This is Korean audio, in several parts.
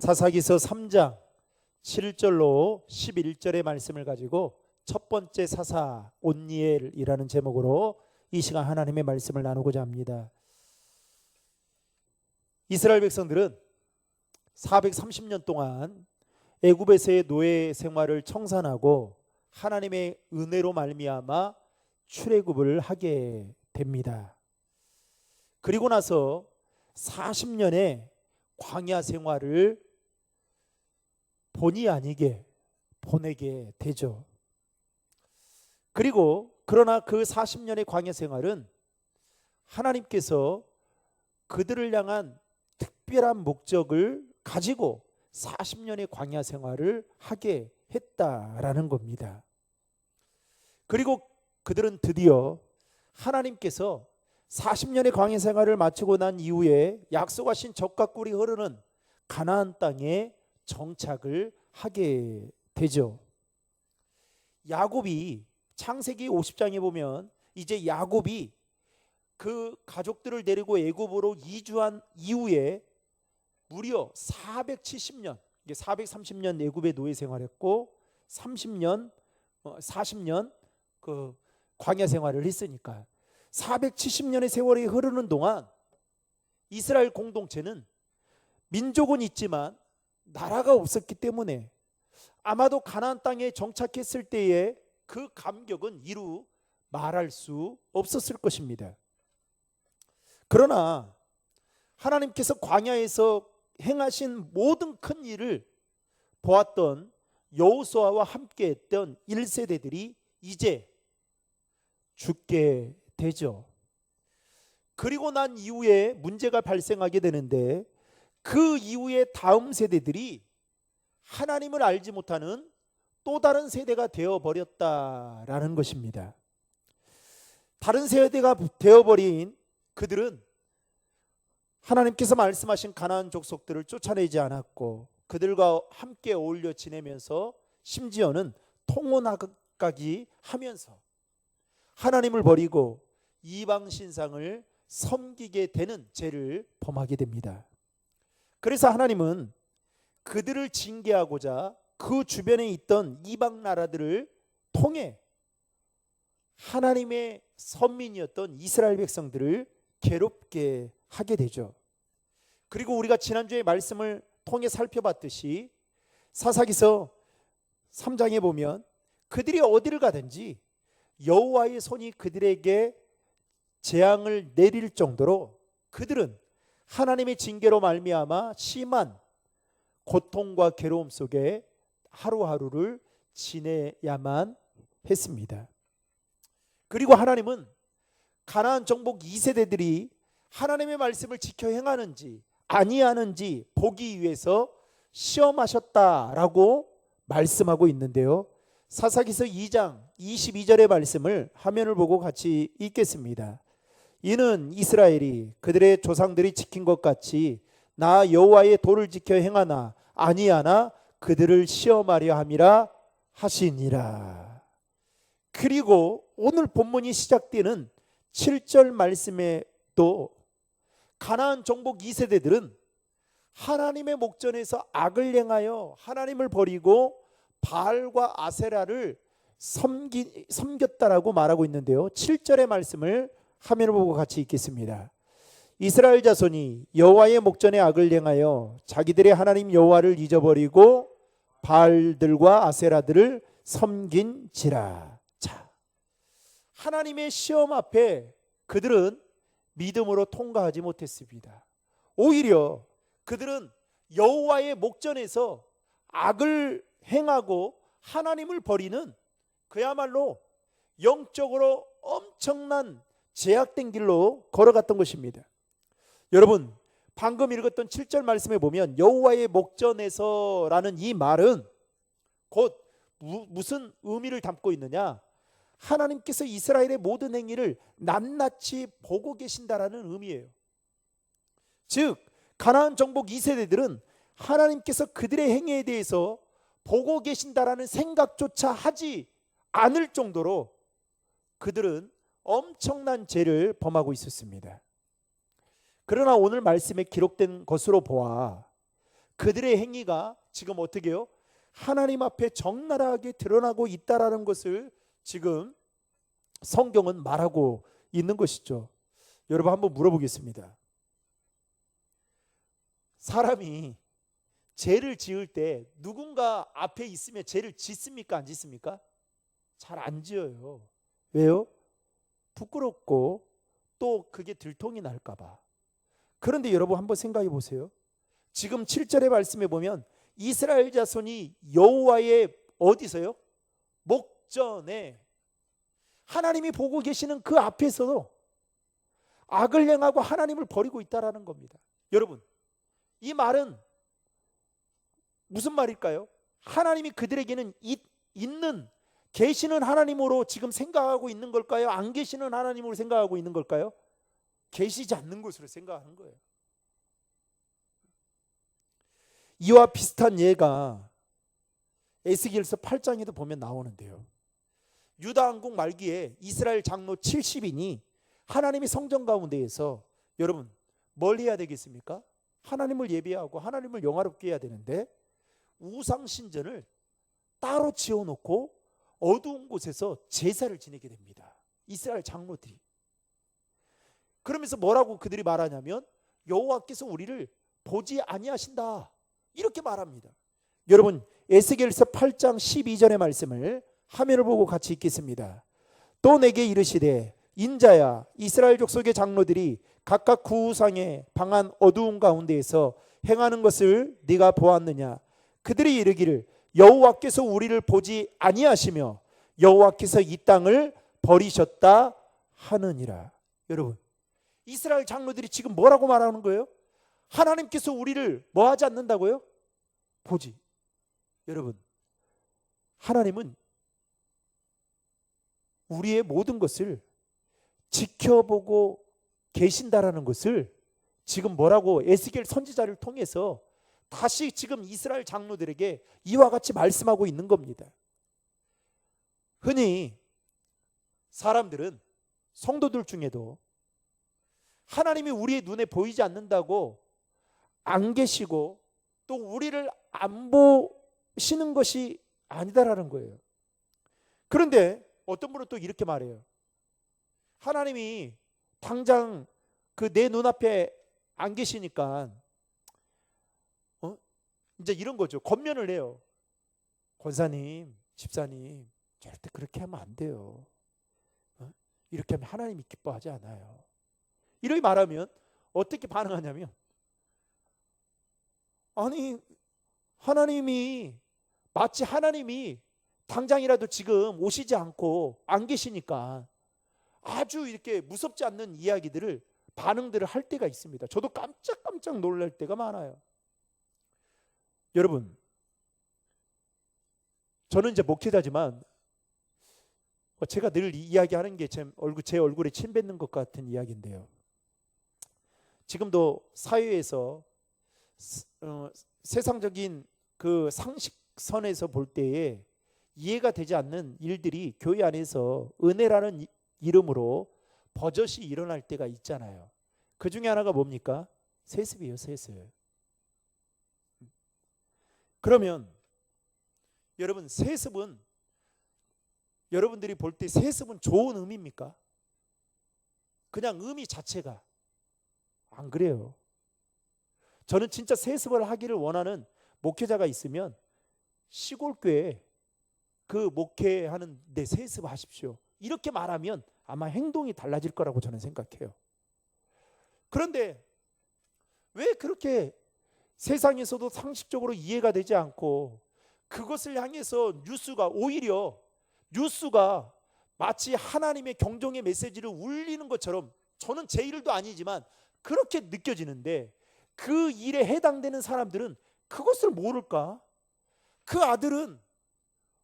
사사기서 3장 7절로 11절의 말씀을 가지고 첫 번째 사사 온니엘이라는 제목으로 이 시간 하나님의 말씀을 나누고자 합니다. 이스라엘 백성들은 430년 동안 애굽에서의 노예 생활을 청산하고 하나님의 은혜로 말미암아 출애굽을 하게 됩니다. 그리고 나서 40년의 광야 생활을 본의 아니게 보내게 되죠. 그러나 그 40년의 광야 생활은 하나님께서 그들을 향한 특별한 목적을 가지고 40년의 광야 생활을 하게 했다라는 겁니다. 그리고 그들은 드디어 하나님께서 40년의 광야 생활을 마치고 난 이후에 약속하신 젖과 꿀이 흐르는 가나안 땅에 정착을 하게 되죠. 야곱이 창세기 50장에 보면 이제 야곱이 그 가족들을 데리고 애굽으로 이주한 이후에 무려 470년, 430년 애굽의 노예 생활했고 40년 그 광야 생활을 했으니까 470년의 세월이 흐르는 동안 이스라엘 공동체는 민족은 있지만 나라가 없었기 때문에 아마도 가나안 땅에 정착했을 때의 그 감격은 이루 말할 수 없었을 것입니다. 그러나 하나님께서 광야에서 행하신 모든 큰 일을 보았던 여호수아와 함께 했던 1세대들이 이제 죽게 되죠. 그리고 난 이후에 문제가 발생하게 되는데 그 이후에 다음 세대들이 하나님을 알지 못하는 또 다른 세대가 되어버렸다라는 것입니다. 다른 세대가 되어버린 그들은 하나님께서 말씀하신 가나안 족속들을 쫓아내지 않았고 그들과 함께 어울려 지내면서 심지어는 통혼하까지 하면서 하나님을 버리고 이방 신상을 섬기게 되는 죄를 범하게 됩니다. 그래서 하나님은 그들을 징계하고자 그 주변에 있던 이방 나라들을 통해 하나님의 선민이었던 이스라엘 백성들을 괴롭게 하게 되죠. 그리고 우리가 지난주에 말씀을 통해 살펴봤듯이 사사기서 3장에 보면 그들이 어디를 가든지 여호와의 손이 그들에게 재앙을 내릴 정도로 그들은 하나님의 징계로 말미암아 심한 고통과 괴로움 속에 하루하루를 지내야만 했습니다. 그리고 하나님은 가나안 정복 2세대들이 하나님의 말씀을 지켜 행하는지 아니하는지 보기 위해서 시험하셨다라고 말씀하고 있는데요. 사사기서 2장 22절의 말씀을 화면을 보고 같이 읽겠습니다. 이는 이스라엘이 그들의 조상들이 지킨 것 같이 나 여호와의 도를 지켜 행하나 아니하나 그들을 시험하려 함이라 하시니라. 그리고 오늘 본문이 시작되는 7절 말씀에 또 가나안 정복 2세대들은 하나님의 목전에서 악을 행하여 하나님을 버리고 바알과 아세라를 섬겼다라고 말하고 있는데요. 7절의 말씀을 화면을 보고 같이 읽겠습니다. 이스라엘 자손이 여호와의 목전에 악을 행하여 자기들의 하나님 여호와를 잊어버리고 바알들과 아세라들을 섬긴지라. 자, 하나님의 시험 앞에 그들은 믿음으로 통과하지 못했습니다. 오히려 그들은 여호와의 목전에서 악을 행하고 하나님을 버리는 그야말로 영적으로 엄청난 제약된 길로 걸어갔던 것입니다. 여러분, 방금 읽었던 7절 말씀에 보면 여호와의 목전에서라는 이 말은 곧 무슨 의미를 담고 있느냐? 하나님께서 이스라엘의 모든 행위를 낱낱이 보고 계신다라는 의미예요. 즉 가나안 정복 2세대들은 하나님께서 그들의 행위에 대해서 보고 계신다라는 생각조차 하지 않을 정도로 그들은 엄청난 죄를 범하고 있었습니다. 그러나 오늘 말씀에 기록된 것으로 보아 그들의 행위가 지금 어떻게 해요? 하나님 앞에 적나라하게 드러나고 있다라는 것을 지금 성경은 말하고 있는 것이죠. 여러분 한번 물어보겠습니다. 사람이 죄를 지을 때 누군가 앞에 있으면 죄를 짓습니까? 안 짓습니까? 잘 안 지어요. 왜요? 부끄럽고 또 그게 들통이 날까 봐. 그런데 여러분 한번 생각해 보세요. 지금 7절의 말씀에 보면 이스라엘 자손이 여호와의 어디서요? 목전에 하나님이 보고 계시는 그 앞에서도 악을 행하고 하나님을 버리고 있다라는 겁니다. 여러분, 이 말은 무슨 말일까요? 하나님이 그들에게는 있는 계시는 하나님으로 지금 생각하고 있는 걸까요? 안 계시는 하나님으로 생각하고 있는 걸까요? 계시지 않는 것으로 생각하는 거예요. 이와 비슷한 예가 에스겔서 8장에도 보면 나오는데요. 유다 왕국 말기에 이스라엘 장로 70인이 하나님의 성전 가운데에서 여러분 뭘 해야 되겠습니까? 하나님을 예배하고 하나님을 영화롭게 해야 되는데 우상 신전을 따로 지어놓고 어두운 곳에서 제사를 지내게 됩니다. 이스라엘 장로들이. 그러면서 뭐라고 그들이 말하냐면 여호와께서 우리를 보지 아니하신다 이렇게 말합니다. 여러분 에스겔서 8장 12절의 말씀을 화면을 보고 같이 읽겠습니다. 또 내게 이르시되 인자야 이스라엘 족속의 장로들이 각각 그 우상에 방한 어두운 가운데에서 행하는 것을 네가 보았느냐. 그들이 이르기를 여호와께서 우리를 보지 아니하시며 여호와께서 이 땅을 버리셨다 하느니라. 여러분 이스라엘 장로들이 지금 뭐라고 말하는 거예요? 하나님께서 우리를 뭐 하지 않는다고요? 보지. 여러분 하나님은 우리의 모든 것을 지켜보고 계신다라는 것을 지금 뭐라고 에스겔 선지자를 통해서 다시 지금 이스라엘 장로들에게 이와 같이 말씀하고 있는 겁니다. 흔히 사람들은 성도들 중에도 하나님이 우리의 눈에 보이지 않는다고 안 계시고 또 우리를 안 보시는 것이 아니다라는 거예요. 그런데 어떤 분은 또 이렇게 말해요. 하나님이 당장 그 내 눈앞에 안 계시니까 이제 이런 거죠. 권면을 해요. 권사님, 집사님 절대 그렇게 하면 안 돼요. 이렇게 하면 하나님이 기뻐하지 않아요. 이렇게 말하면 어떻게 반응하냐면 아니 하나님이 마치 하나님이 당장이라도 지금 오시지 않고 안 계시니까 아주 이렇게 무섭지 않는 이야기들을 반응들을 할 때가 있습니다. 저도 깜짝깜짝 놀랄 때가 많아요. 여러분 저는 이제 목회자지만 제가 늘 이야기하는 게 제 얼굴에 침 뱉는 것 같은 이야기인데요. 지금도 사회에서 세상적인 그 상식선에서 볼 때에 이해가 되지 않는 일들이 교회 안에서 은혜라는 이름으로 버젓이 일어날 때가 있잖아요. 그 중에 하나가 뭡니까? 세습이에요. 세습. 그러면 여러분 세습은 여러분들이 볼 때 세습은 좋은 의미입니까? 그냥 의미 자체가 안 그래요. 저는 진짜 세습을 하기를 원하는 목회자가 있으면 시골교회 그 목회하는 데 세습하십시오. 이렇게 말하면 아마 행동이 달라질 거라고 저는 생각해요. 그런데 왜 그렇게 세상에서도 상식적으로 이해가 되지 않고 그것을 향해서 오히려 뉴스가 마치 하나님의 경종의 메시지를 울리는 것처럼 저는 제 일도 아니지만 그렇게 느껴지는데 그 일에 해당되는 사람들은 그것을 모를까? 그 아들은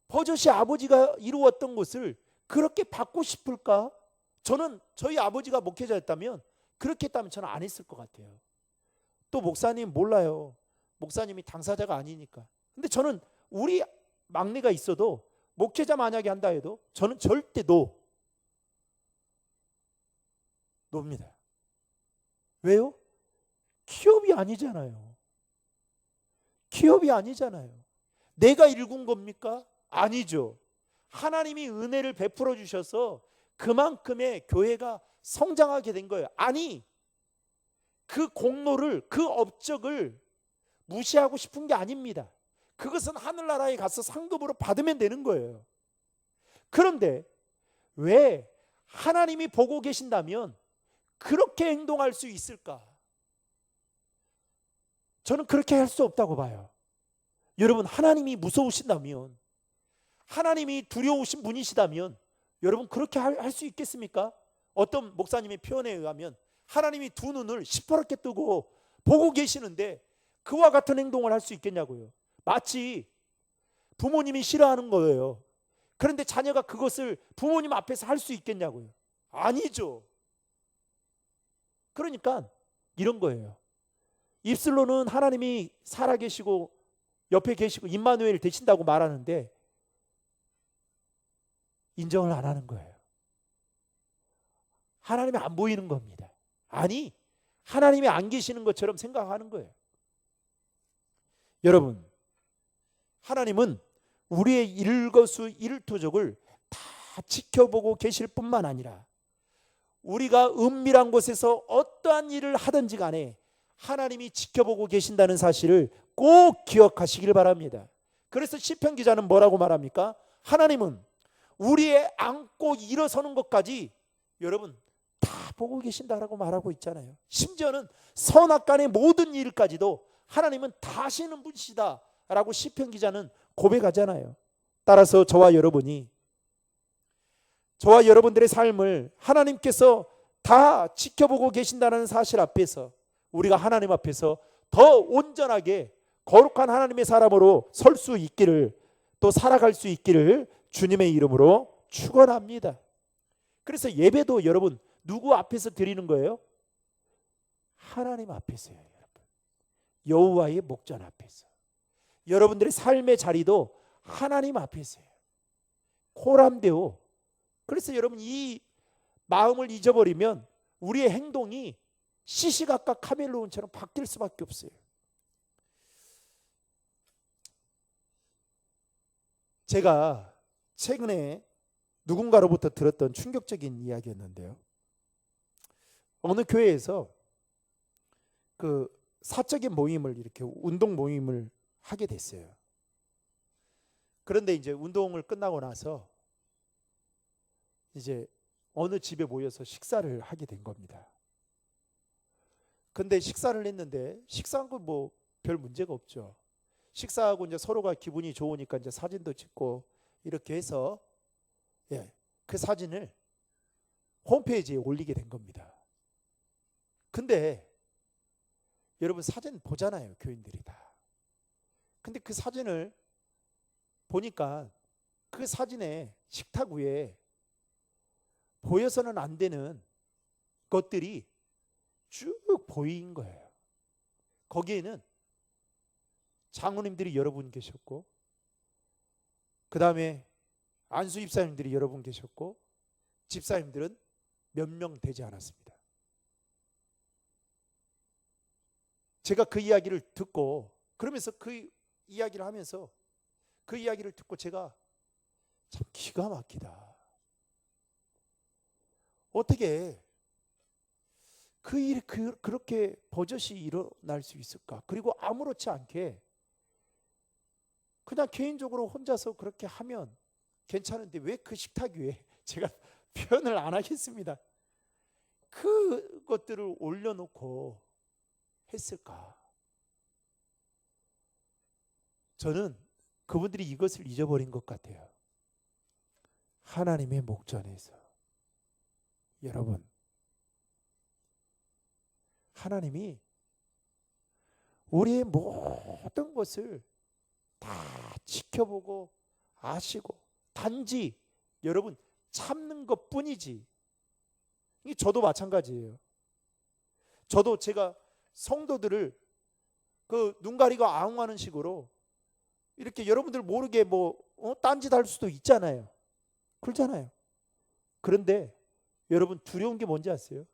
버젓이 아버지가 이루었던 것을 그렇게 받고 싶을까? 저는 저희 아버지가 목회자였다면 그렇게 했다면 저는 안 했을 것 같아요. 또 목사님 몰라요. 목사님이 당사자가 아니니까. 근데 저는 우리 막내가 있어도 목회자 만약에 한다 해도 저는 절대 노입니다. 왜요? 기업이 아니잖아요. 기업이 아니잖아요. 내가 일군 겁니까? 아니죠. 하나님이 은혜를 베풀어 주셔서 그만큼의 교회가 성장하게 된 거예요. 아니, 그 공로를, 그 업적을 무시하고 싶은 게 아닙니다. 그것은 하늘나라에 가서 상급으로 받으면 되는 거예요. 그런데 왜 하나님이 보고 계신다면 그렇게 행동할 수 있을까? 저는 그렇게 할 수 없다고 봐요. 여러분, 하나님이 무서우신다면, 하나님이 두려우신 분이시다면 여러분 그렇게 할 수 있겠습니까? 어떤 목사님의 표현에 의하면 하나님이 두 눈을 시퍼렇게 뜨고 보고 계시는데 그와 같은 행동을 할 수 있겠냐고요. 마치 부모님이 싫어하는 거예요. 그런데 자녀가 그것을 부모님 앞에서 할 수 있겠냐고요. 아니죠. 그러니까 이런 거예요. 입술로는 하나님이 살아계시고 옆에 계시고 임마누엘 되신다고 말하는데 인정을 안 하는 거예요. 하나님이 안 보이는 겁니다. 아니, 하나님이 안 계시는 것처럼 생각하는 거예요. 여러분, 하나님은 우리의 일거수일투족을 다 지켜보고 계실 뿐만 아니라 우리가 은밀한 곳에서 어떠한 일을 하든지 간에 하나님이 지켜보고 계신다는 사실을 꼭 기억하시길 바랍니다. 그래서 시편 기자는 뭐라고 말합니까? 하나님은 우리의 앉고 일어서는 것까지 여러분 다 보고 계신다라고 말하고 있잖아요. 심지어는 선악간의 모든 일까지도 하나님은 다 아시는 분이시다라고 시편 기자는 고백하잖아요. 따라서 저와 여러분들의 삶을 하나님께서 다 지켜보고 계신다는 사실 앞에서 우리가 하나님 앞에서 더 온전하게 거룩한 하나님의 사람으로 설 수 있기를, 또 살아갈 수 있기를 주님의 이름으로 축원합니다. 그래서 예배도 여러분 누구 앞에서 드리는 거예요? 하나님 앞에서요, 여러분. 여호와의 목전 앞에서. 여러분들의 삶의 자리도 하나님 앞에서요. 코람데오. 그래서 여러분 이 마음을 잊어버리면 우리의 행동이 시시각각 카멜레온처럼 바뀔 수밖에 없어요. 제가 최근에 누군가로부터 들었던 충격적인 이야기였는데요. 어느 교회에서 그 사적인 모임을 이렇게 운동 모임을 하게 됐어요. 그런데 이제 운동을 끝나고 나서 이제 어느 집에 모여서 식사를 하게 된 겁니다. 근데 식사를 했는데 식사한 건 뭐 별 문제가 없죠. 식사하고 이제 서로가 기분이 좋으니까 이제 사진도 찍고 이렇게 해서 그 사진을 홈페이지에 올리게 된 겁니다. 근데 여러분 사진 보잖아요, 교인들이 다. 근데 그 사진을 보니까 그 사진에 식탁 위에 보여서는 안 되는 것들이 쭉 보인 거예요. 거기에는 장로님들이 여러 분 계셨고, 그 다음에 안수 집사님들이 여러 분 계셨고, 집사님들은 몇 명 되지 않았습니다. 제가 그 이야기를 듣고, 그러면서 그 이야기를 하면서 그 이야기를 듣고 제가 참 기가 막히다. 어떻게 그 일이 그렇게 버젓이 일어날 수 있을까? 그리고 아무렇지 않게 그냥 개인적으로 혼자서 그렇게 하면 괜찮은데 왜 그 식탁 위에 제가 표현을 안 하겠습니다. 그것들을 올려놓고 했을까? 저는 그분들이 이것을 잊어버린 것 같아요. 하나님의 목전에서 여러분, 하나님이 우리의 모든 것을 다 지켜보고 아시고 단지 여러분 참는 것뿐이지. 이게 저도 마찬가지예요. 저도 제가 성도들을 그 눈 가리고 아웅하는 식으로 이렇게 여러분들 모르게 딴짓 할 수도 있잖아요. 그렇잖아요. 그런데 여러분 두려운 게 뭔지 아세요?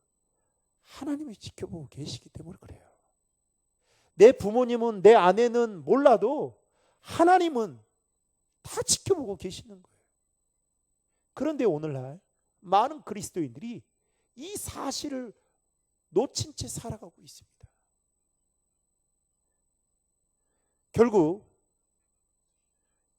하나님이 지켜보고 계시기 때문에 그래요. 내 부모님은, 내 아내는 몰라도 하나님은 다 지켜보고 계시는 거예요. 그런데 오늘날 많은 그리스도인들이 이 사실을 놓친 채 살아가고 있습니다. 결국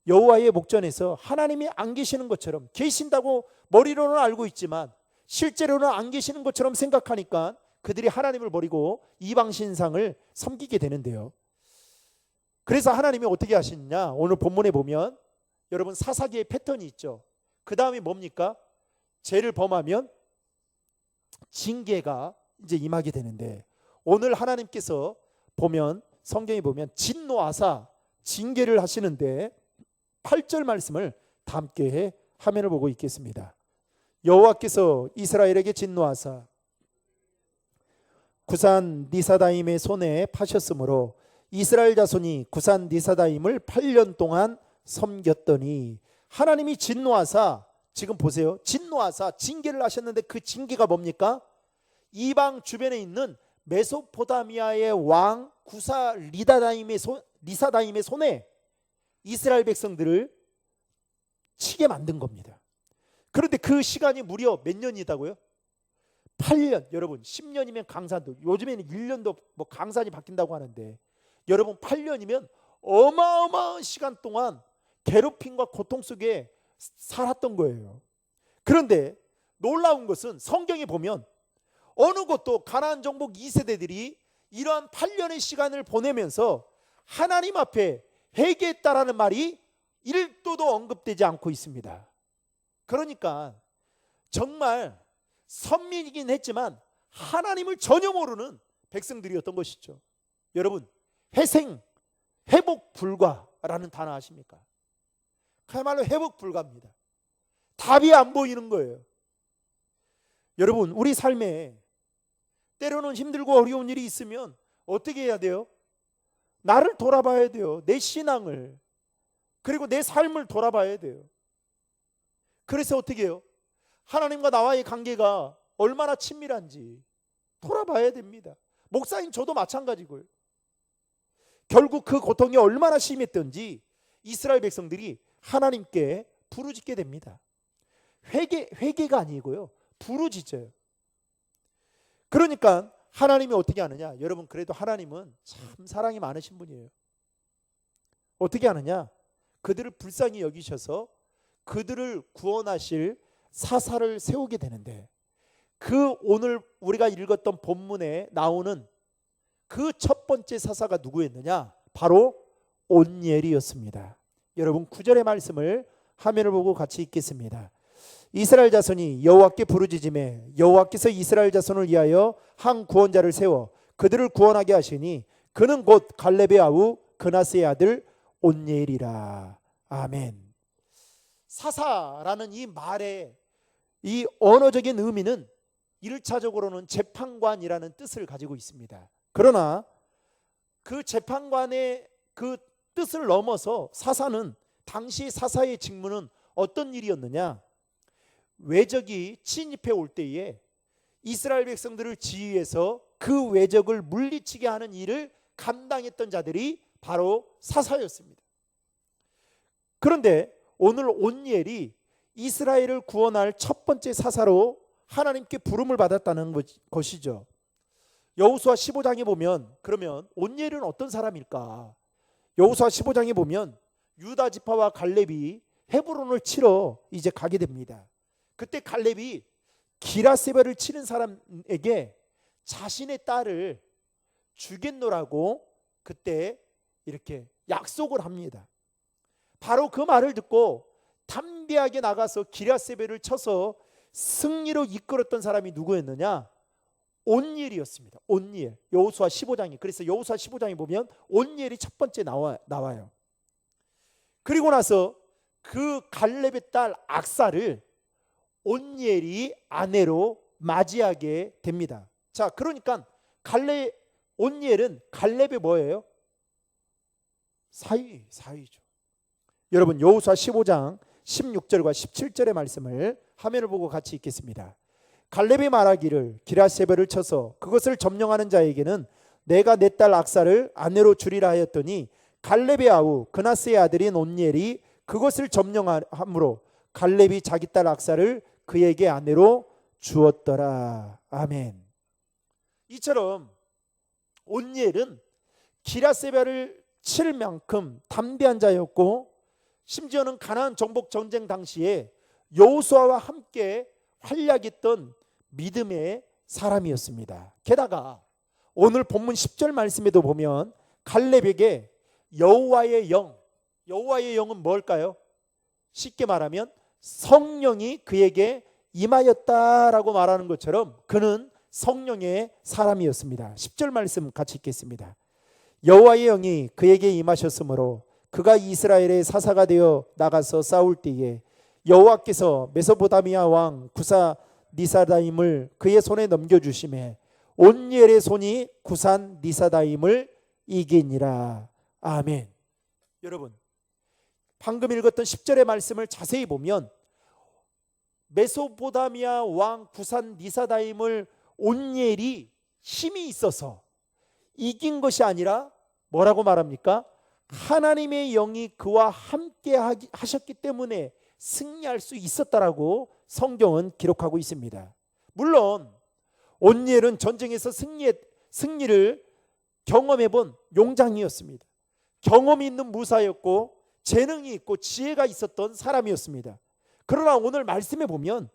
여호와의 목전에서 하나님이 안 계시는 것처럼, 계신다고 머리로는 알고 있지만 실제로는 안 계시는 것처럼 생각하니까 그들이 하나님을 버리고 이방 신상을 섬기게 되는데요. 그래서 하나님이 어떻게 하시느냐, 오늘 본문에 보면 여러분 사사기의 패턴이 있죠. 그 다음에 뭡니까? 죄를 범하면 징계가 이제 임하게 되는데, 오늘 하나님께서 보면, 성경에 보면 진노하사 징계를 하시는데 8절 말씀을 다 함께 화면을 보고 있겠습니다. 여호와께서 이스라엘에게 진노하사 구산 니사다임의 손에 파셨으므로 이스라엘 자손이 구산 니사다임을 8년 동안 섬겼더니, 하나님이 진노하사, 지금 보세요, 진노하사 징계를 하셨는데 그 징계가 뭡니까? 이방 주변에 있는 메소포타미아의 왕 구사 리사다임의 손에 이스라엘 백성들을 치게 만든 겁니다. 그런데 그 시간이 무려 몇 년이다고요? 8년. 여러분 10년이면 강산도, 요즘에는 1년도 뭐 강산이 바뀐다고 하는데, 여러분 8년이면 어마어마한 시간 동안 괴롭힘과 고통 속에 살았던 거예요. 그런데 놀라운 것은 성경에 보면 어느 곳도 가나안 정복 2세대들이 이러한 8년의 시간을 보내면서 하나님 앞에 회개했다라는 말이 1도도 언급되지 않고 있습니다. 그러니까 정말 선민이긴 했지만 하나님을 전혀 모르는 백성들이었던 것이죠. 여러분 회생, 회복 불가라는 단어 아십니까? 그야말로 회복 불가입니다. 답이 안 보이는 거예요. 여러분 우리 삶에 때로는 힘들고 어려운 일이 있으면 어떻게 해야 돼요? 나를 돌아봐야 돼요. 내 신앙을, 그리고 내 삶을 돌아봐야 돼요. 그래서 어떻게 해요? 하나님과 나와의 관계가 얼마나 친밀한지 돌아봐야 됩니다. 목사님 저도 마찬가지고요. 결국 그 고통이 얼마나 심했던지 이스라엘 백성들이 하나님께 부르짖게 됩니다. 회개가 아니고요, 부르짖어요. 그러니까 하나님이 어떻게 하느냐, 여러분 그래도 하나님은 참 사랑이 많으신 분이에요. 어떻게 하느냐, 그들을 불쌍히 여기셔서 그들을 구원하실 사사를 세우게 되는데, 그 오늘 우리가 읽었던 본문에 나오는 그 첫 번째 사사가 누구였느냐, 바로 온니엘이었습니다. 여러분 9절의 말씀을 화면을 보고 같이 읽겠습니다. 이스라엘 자손이 여호와께 부르짖음에 여호와께서 이스라엘 자손을 위하여 한 구원자를 세워 그들을 구원하게 하시니 그는 곧 갈렙의 아우 그나스의 아들 온니엘이라. 아멘. 사사라는 이 말의 이 언어적인 의미는 1차적으로는 재판관이라는 뜻을 가지고 있습니다. 그러나 그 재판관의 그 뜻을 넘어서 사사는, 당시 사사의 직무는 어떤 일이었느냐, 외적이 침입해 올 때에 이스라엘 백성들을 지휘해서 그 외적을 물리치게 하는 일을 감당했던 자들이 바로 사사였습니다. 그런데 오늘 온니엘이 이스라엘을 구원할 첫 번째 사사로 하나님께 부름을 받았다는 것이죠. 여호수아 15장에 보면, 그러면 온니엘은 어떤 사람일까? 여호수아 15장에 보면 유다 지파와 갈렙이 헤브론을 치러 이제 가게 됩니다. 그때 갈렙이 기라세벨을 치는 사람에게 자신의 딸을 주겠노라고 그때 이렇게 약속을 합니다. 바로 그 말을 듣고 담대하게 나가서 기라세벨을 쳐서 승리로 이끌었던 사람이 누구였느냐? 온니엘이었습니다. 온니엘. 여호수아 15장이, 그래서 여호수아 15장에 보면 온니엘이 첫 번째 나와요. 그리고 나서 그 갈렙의 딸 악사를 온니엘이 아내로 맞이하게 됩니다. 자, 그러니까 온니엘은 갈렙의 뭐예요? 사위죠. 여러분 여호수아 15장 16절과 17절의 말씀을 화면을 보고 같이 읽겠습니다. 갈렙이 말하기를 기라세벨을 쳐서 그것을 점령하는 자에게는 내가 내 딸 악사를 아내로 주리라 하였더니 갈렙의 아우 그나스의 아들인 온니엘이 그것을 점령함으로 갈렙이 자기 딸 악사를 그에게 아내로 주었더라. 아멘. 이처럼 온니엘은 기라세바를 칠 만큼 담대한 자였고, 심지어는 가나안 정복 전쟁 당시에 여호수아와 함께 활약했던 믿음의 사람이었습니다. 게다가 오늘 본문 10절 말씀에도 보면 갈렙에게 여호와의 영은 뭘까요? 쉽게 말하면 성령이 그에게 임하였다라고 말하는 것처럼 그는 성령의 사람이었습니다. 10절 말씀 같이 읽겠습니다. 여호와의 영이 그에게 임하셨으므로 그가 이스라엘의 사사가 되어 나가서 싸울 때에 여호와께서 메소포타미아 왕 구사 니사다임을 그의 손에 넘겨주심에 온니엘의 손이 구산 니사다임을 이기니라. 아멘. 여러분, 방금 읽었던 10절의 말씀을 자세히 보면 메소포타미아 왕 구산 니사다임을 온니엘이 힘이 있어서 이긴 것이 아니라 뭐라고 말합니까? 하나님의 영이 그와 함께 하셨기 때문에 승리할 수 있었다라고 성경은 기록하고 있습니다. 물론 온니엘은 전쟁에서 승리를 경험해본 용장이었습니다. 경험이 있는 무사였고 재능이 있고 지혜가 있었던 사람이었습니다. 그러나 오늘 말씀에 보면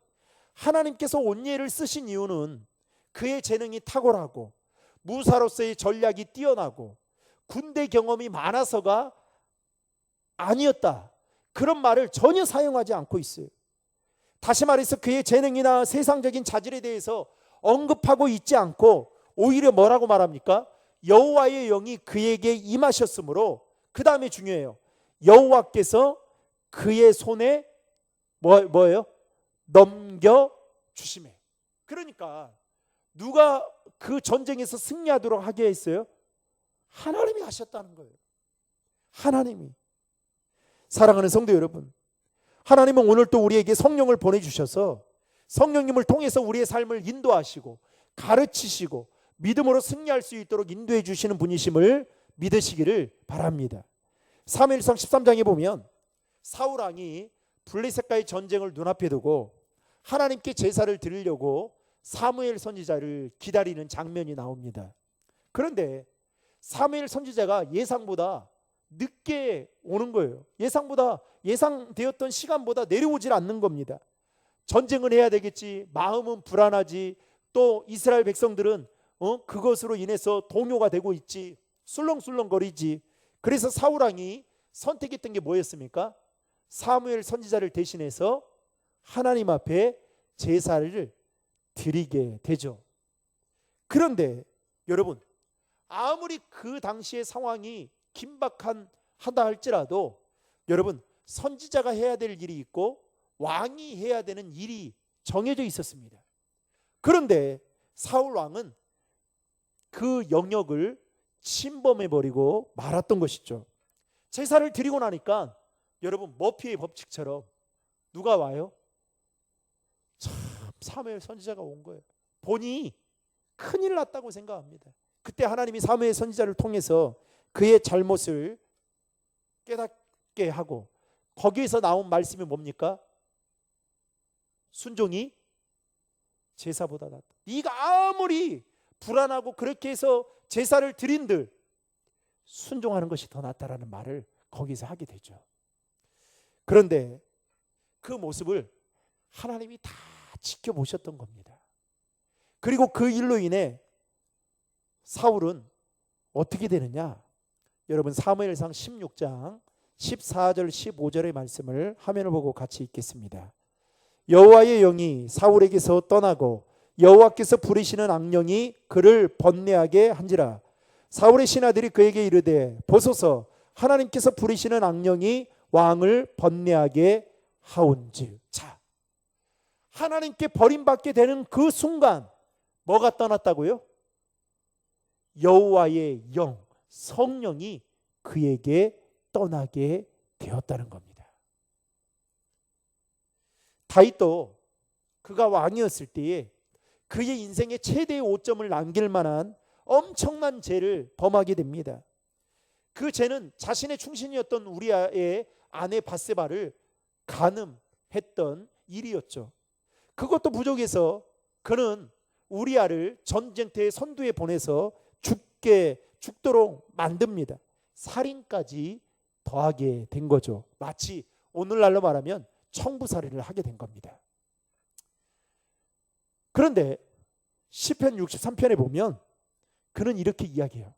하나님께서 온니엘을 쓰신 이유는 그의 재능이 탁월하고 무사로서의 전략이 뛰어나고 군대 경험이 많아서가 아니었다, 그런 말을 전혀 사용하지 않고 있어요. 다시 말해서 그의 재능이나 세상적인 자질에 대해서 언급하고 있지 않고 오히려 뭐라고 말합니까? 여호와의 영이 그에게 임하셨으므로, 그 다음에 중요해요. 여호와께서 그의 손에 뭐예요? 넘겨주심에. 그러니까 누가 그 전쟁에서 승리하도록 하게 했어요? 하나님이 하셨다는 거예요. 하나님이. 사랑하는 성도 여러분, 하나님은 오늘 또 우리에게 성령을 보내주셔서 성령님을 통해서 우리의 삶을 인도하시고 가르치시고 믿음으로 승리할 수 있도록 인도해 주시는 분이심을 믿으시기를 바랍니다. 사무엘상 13장에 보면 사울왕이 블레셋과의 전쟁을 눈앞에 두고 하나님께 제사를 드리려고 사무엘 선지자를 기다리는 장면이 나옵니다. 그런데 사무엘 선지자가 예상보다 늦게 오는 거예요. 예상되었던 시간보다 내려오질 않는 겁니다. 전쟁을 해야 되겠지, 마음은 불안하지, 또 이스라엘 백성들은 그것으로 인해서 동요가 되고 있지, 술렁술렁거리지. 그래서 사울왕이 선택했던 게 뭐였습니까? 사무엘 선지자를 대신해서 하나님 앞에 제사를 드리게 되죠. 그런데 여러분, 아무리 그 당시의 상황이 긴박하다 할지라도 여러분, 선지자가 해야 될 일이 있고 왕이 해야 되는 일이 정해져 있었습니다. 그런데 사울 왕은 그 영역을 침범해버리고 말았던 것이죠. 제사를 드리고 나니까 여러분, 머피의 법칙처럼 누가 와요? 참, 사무엘 선지자가 온 거예요. 본인이 큰일 났다고 생각합니다. 그때 하나님이 사무엘 선지자를 통해서 그의 잘못을 깨닫게 하고 거기에서 나온 말씀이 뭡니까? 순종이 제사보다 낫다. 네가 아무리 불안하고 그렇게 해서 제사를 드린들 순종하는 것이 더 낫다라는 말을 거기서 하게 되죠. 그런데 그 모습을 하나님이 다 지켜보셨던 겁니다. 그리고 그 일로 인해 사울은 어떻게 되느냐? 여러분, 사무엘상 16장 14절 15절의 말씀을 화면을 보고 같이 읽겠습니다. 여호와의 영이 사울에게서 떠나고 여호와께서 부리시는 악령이 그를 번뇌하게 한지라. 사울의 신하들이 그에게 이르되 보소서, 하나님께서 부리시는 악령이 왕을 번뇌하게 하온즉. 자, 하나님께 버림받게 되는 그 순간 뭐가 떠났다고요? 여호와의 영, 성령이 그에게 떠나게 되었다는 겁니다. 다윗도 그가 왕이었을 때에 그의 인생의 최대의 오점을 남길 만한 엄청난 죄를 범하게 됩니다. 그 죄는 자신의 충신이었던 우리아의 아내 밧세바를 간음했던 일이었죠. 그것도 부족해서 그는 우리아를 전쟁터의 선두에 보내서 죽도록 만듭니다. 살인까지 더하게 된 거죠. 마치 오늘날로 말하면 청부살이를 하게 된 겁니다. 그런데 시편 63편에 보면 그는 이렇게 이야기해요.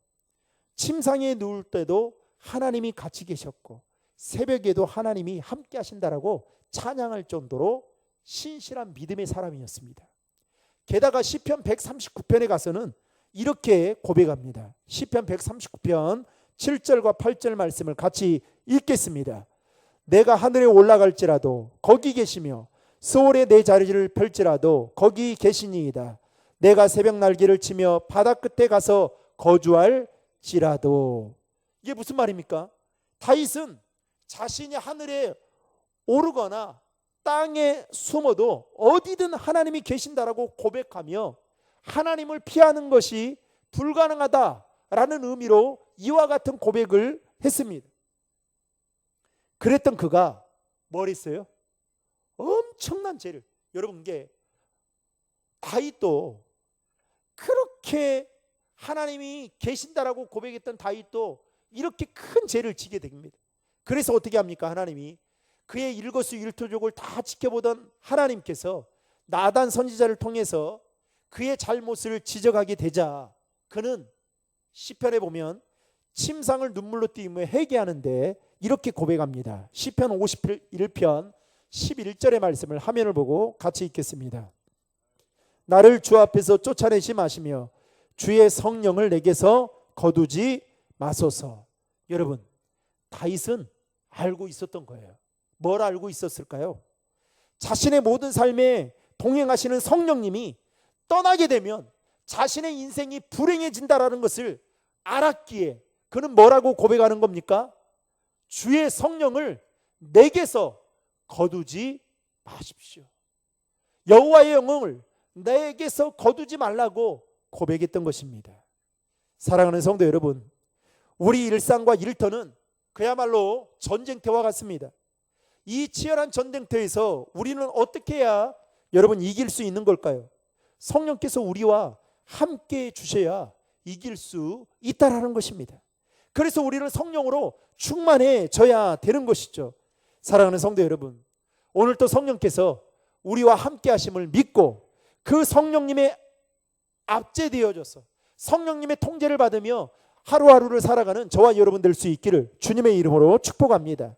침상에 누울 때도 하나님이 같이 계셨고 새벽에도 하나님이 함께 하신다라고 찬양할 정도로 신실한 믿음의 사람이었습니다. 게다가 시편 139편에 가서는 이렇게 고백합니다. 시편 139편 7절과 8절 말씀을 같이 읽겠습니다. 내가 하늘에 올라갈지라도 거기 계시며 수월에 내 자리를 펼지라도 거기 계시니이다. 내가 새벽 날개를 치며 바다 끝에 가서 거주할지라도. 이게 무슨 말입니까? 다윗은 자신이 하늘에 오르거나 땅에 숨어도 어디든 하나님이 계신다라고 고백하며 하나님을 피하는 것이 불가능하다라는 의미로 이와 같은 고백을 했습니다. 그랬던 그가 뭘 했어요? 엄청난 죄를. 여러분, 이게 다윗도 그렇게 하나님이 계신다라고 고백했던 다윗도 이렇게 큰 죄를 지게 됩니다. 그래서 어떻게 합니까? 하나님이 그의 일거수일투족을 다 지켜보던 하나님께서 나단 선지자를 통해서 그의 잘못을 지적하게 되자 그는 시편에 보면 침상을 눈물로 띄우며 회개하는데 이렇게 고백합니다. 시편 51편 11절의 말씀을 화면을 보고 같이 읽겠습니다. 나를 주 앞에서 쫓아내지 마시며 주의 성령을 내게서 거두지 마소서. 여러분, 다윗은 알고 있었던 거예요. 뭘 알고 있었을까요? 자신의 모든 삶에 동행하시는 성령님이 떠나게 되면 자신의 인생이 불행해진다라는 것을 알았기에 그는 뭐라고 고백하는 겁니까? 주의 성령을 내게서 거두지 마십시오. 여호와의 영을 내게서 거두지 말라고 고백했던 것입니다. 사랑하는 성도 여러분, 우리 일상과 일터는 그야말로 전쟁터와 같습니다. 이 치열한 전쟁터에서 우리는 어떻게 해야 여러분 이길 수 있는 걸까요? 성령께서 우리와 함께 주셔야 이길 수 있다라는 것입니다. 그래서 우리는 성령으로 충만해져야 되는 것이죠. 사랑하는 성도 여러분, 오늘 또 성령께서 우리와 함께 하심을 믿고 그 성령님의 압제되어져서 성령님의 통제를 받으며 하루하루를 살아가는 저와 여러분 될 수 있기를 주님의 이름으로 축복합니다.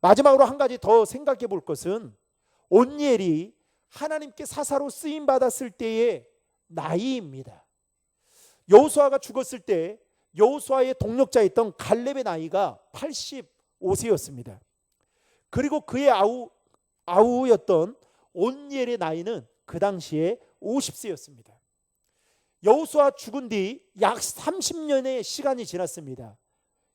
마지막으로 한 가지 더 생각해 볼 것은 온니엘이 하나님께 사사로 쓰임 받았을 때의 나이입니다. 여호수아가 죽었을 때 여호수아의 동력자였던 갈렙의 나이가 85세였습니다. 그리고 그의 아우였던 온니엘의 나이는 그 당시에 50세였습니다. 여호수아 죽은 뒤 약 30년의 시간이 지났습니다.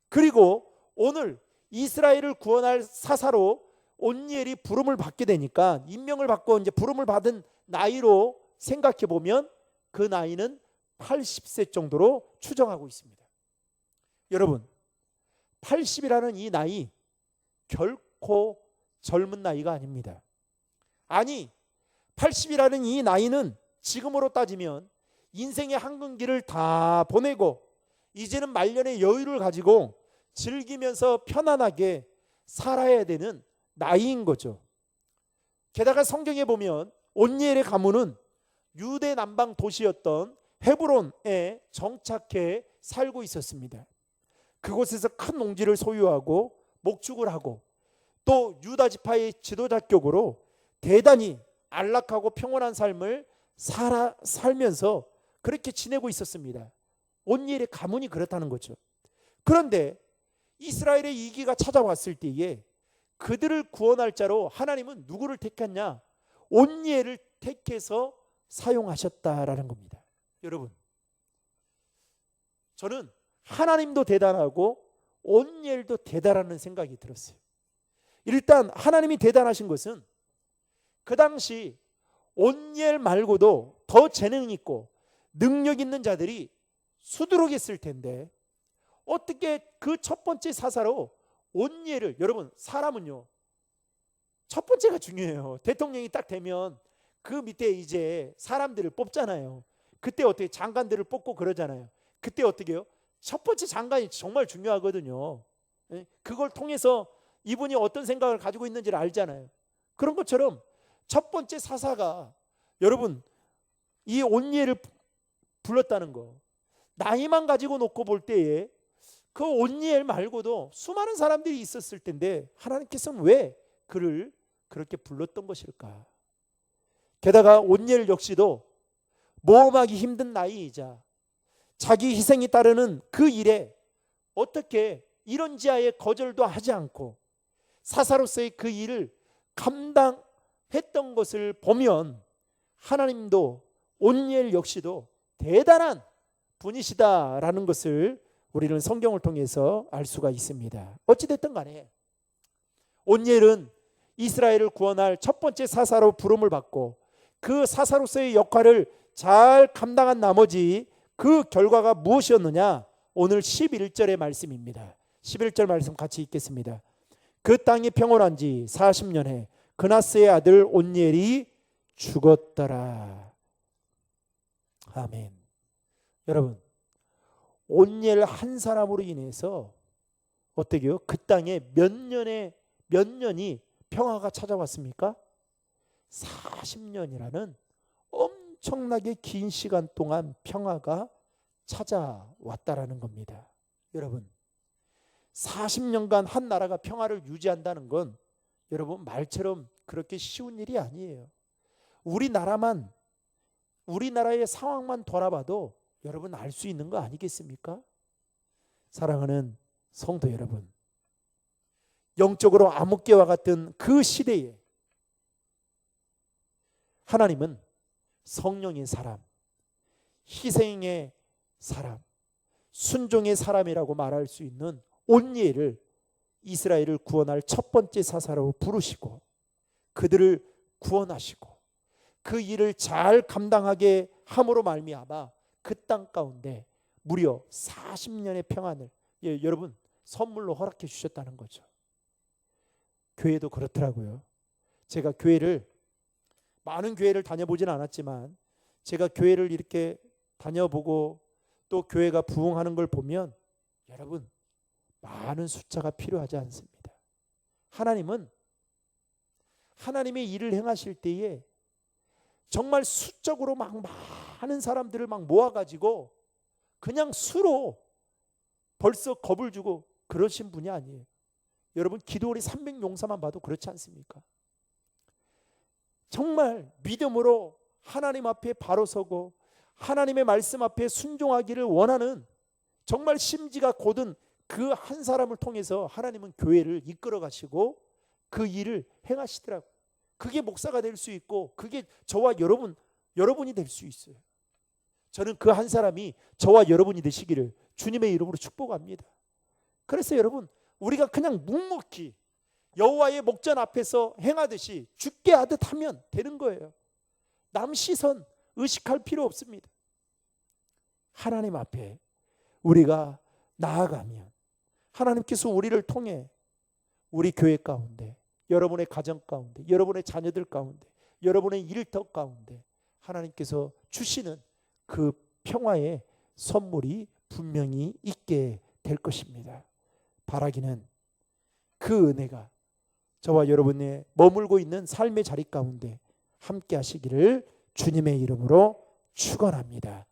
그리고 오늘 이스라엘을 구원할 사사로 온니엘이 부름을 받게 되니까 임명을 받고 이제 부름을 받은 나이로 생각해 보면 그 나이는 80세 정도로 추정하고 있습니다. 여러분, 80이라는 이 나이 결코 젊은 나이가 아닙니다. 아니, 80이라는 이 나이는 지금으로 따지면 인생의 한근기를 다 보내고 이제는 말년의 여유를 가지고 즐기면서 편안하게 살아야 되는 나이인 거죠. 게다가 성경에 보면 온니엘의 가문은 유대 남방 도시였던 헤브론에 정착해 살고 있었습니다. 그곳에서 큰 농지를 소유하고 목축을 하고 또 유다 지파의 지도자격으로 대단히 안락하고 평온한 삶을 살면서 그렇게 지내고 있었습니다. 온니엘의 가문이 그렇다는 거죠. 그런데 이스라엘의 위기가 찾아왔을 때에 그들을 구원할 자로 하나님은 누구를 택했냐? 온니엘을 택해서 사용하셨다라는 겁니다. 여러분, 저는 하나님도 대단하고 온니엘도 대단하다는 생각이 들었어요. 일단 하나님이 대단하신 것은 그 당시 온니엘 말고도 더 재능 있고 능력 있는 자들이 수두룩했을 텐데 어떻게 그 첫 번째 사사로 온니엘을, 여러분 사람은요 첫 번째가 중요해요. 대통령이 딱 되면 그 밑에 이제 사람들을 뽑잖아요. 그때 어떻게 장관들을 뽑고 그러잖아요. 그때 어떻게 해요? 첫 번째 장관이 정말 중요하거든요. 그걸 통해서 이분이 어떤 생각을 가지고 있는지를 알잖아요. 그런 것처럼 첫 번째 사사가 여러분 이 온니엘을 불렀다는 거, 나이만 가지고 놓고 볼 때에 그 온니엘 말고도 수많은 사람들이 있었을 텐데 하나님께서는 왜 그를 그렇게 불렀던 것일까? 게다가 온니엘 역시도 모험하기 힘든 나이이자 자기 희생이 따르는 그 일에 어떻게 이런지하에 거절도 하지 않고 사사로서의 그 일을 감당했던 것을 보면 하나님도 온니엘 역시도 대단한 분이시다라는 것을 우리는 성경을 통해서 알 수가 있습니다. 어찌됐든 간에 온니엘은 이스라엘을 구원할 첫 번째 사사로 부름을 받고 그 사사로서의 역할을 잘 감당한 나머지 그 결과가 무엇이었느냐? 오늘 11절의 말씀입니다. 11절 말씀 같이 읽겠습니다. 그 땅이 평온한 지 40년에 그나스의 아들 온니엘이 죽었더라. 아멘. 여러분, 온니엘 한 사람으로 인해서 어떻게요? 그 땅에 몇 년이 평화가 찾아왔습니까? 40년이라는 엄청나게 긴 시간 동안 평화가 찾아왔다라는 겁니다. 여러분, 40년간 한 나라가 평화를 유지한다는 건 여러분 말처럼 그렇게 쉬운 일이 아니에요. 우리나라의 상황만 돌아봐도 여러분 알 수 있는 거 아니겠습니까? 사랑하는 성도 여러분, 영적으로 암흑기와 같은 그 시대에 하나님은 성령의 사람, 희생의 사람, 순종의 사람이라고 말할 수 있는 온니엘을 이스라엘을 구원할 첫 번째 사사로 부르시고 그들을 구원하시고 그 일을 잘 감당하게 함으로 말미암아 그 땅 가운데 무려 40년의 평안을 여러분 선물로 허락해 주셨다는 거죠. 교회도 그렇더라고요. 제가 많은 교회를 다녀보진 않았지만 제가 교회를 이렇게 다녀보고 또 교회가 부흥하는 걸 보면 여러분 많은 숫자가 필요하지 않습니다. 하나님은 하나님의 일을 행하실 때에 정말 수적으로 막 많은 사람들을 막 모아가지고 그냥 수로 벌써 겁을 주고 그러신 분이 아니에요. 여러분 기도원의 300용사만 봐도 그렇지 않습니까? 정말 믿음으로 하나님 앞에 바로 서고 하나님의 말씀 앞에 순종하기를 원하는 정말 심지가 고든 그 한 사람을 통해서 하나님은 교회를 이끌어 가시고 그 일을 행하시더라고요. 그게 목사가 될 수 있고 그게 저와 여러분이 될 수 있어요. 저는 그 한 사람이 저와 여러분이 되시기를 주님의 이름으로 축복합니다. 그래서 여러분 우리가 그냥 묵묵히 여호와의 목전 앞에서 행하듯이 죽게 하듯 하면 되는 거예요. 남 시선 의식할 필요 없습니다. 하나님 앞에 우리가 나아가면 하나님께서 우리를 통해 우리 교회 가운데, 여러분의 가정 가운데, 여러분의 자녀들 가운데, 여러분의 일터 가운데 하나님께서 주시는 그 평화의 선물이 분명히 있게 될 것입니다. 바라기는 그 은혜가 저와 여러분의 머물고 있는 삶의 자리 가운데 함께 하시기를 주님의 이름으로 축원합니다.